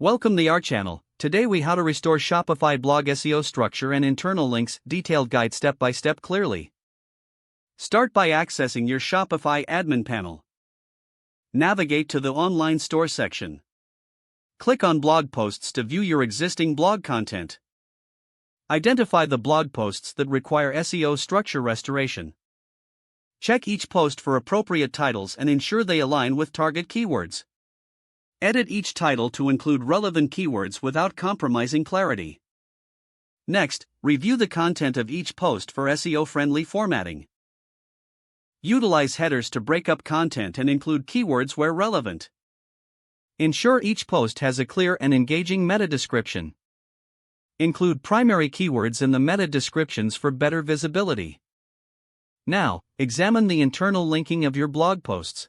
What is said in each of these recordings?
Welcome to our channel. Today we how to restore Shopify blog SEO structure and internal links, detailed guide step by step clearly. Start by accessing your Shopify admin panel. Navigate to the online store section. Click on blog posts to view your existing blog content. Identify the blog posts that require SEO structure restoration. Check each post for appropriate titles and ensure they align with target keywords. Edit each title to include relevant keywords without compromising clarity. Next, review the content of each post for SEO-friendly formatting. Utilize headers to break up content and include keywords where relevant. Ensure each post has a clear and engaging meta description. Include primary keywords in the meta descriptions for better visibility. Now, examine the internal linking of your blog posts.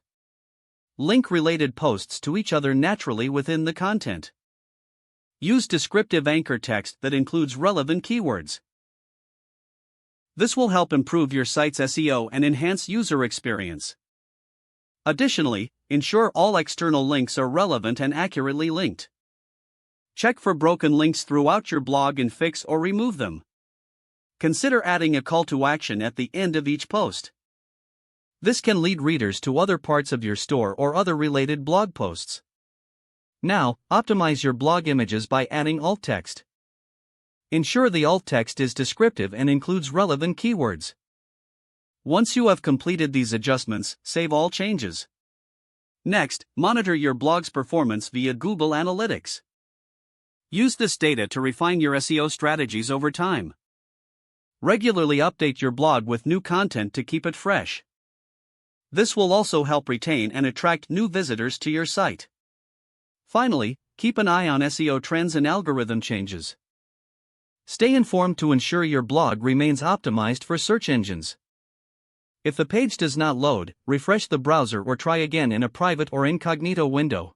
Link related posts to each other naturally within the content. Use descriptive anchor text that includes relevant keywords. This will help improve your site's SEO and enhance user experience. Additionally, ensure all external links are relevant and accurately linked. Check for broken links throughout your blog and fix or remove them. Consider adding a call to action at the end of each post. This can lead readers to other parts of your store or other related blog posts. Now, optimize your blog images by adding alt text. Ensure the alt text is descriptive and includes relevant keywords. Once you have completed these adjustments, save all changes. Next, monitor your blog's performance via Google Analytics. Use this data to refine your SEO strategies over time. Regularly update your blog with new content to keep it fresh. This will also help retain and attract new visitors to your site. Finally, keep an eye on SEO trends and algorithm changes. Stay informed to ensure your blog remains optimized for search engines. If the page does not load, refresh the browser or try again in a private or incognito window.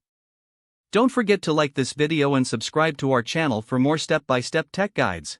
Don't forget to like this video and subscribe to our channel for more step-by-step tech guides.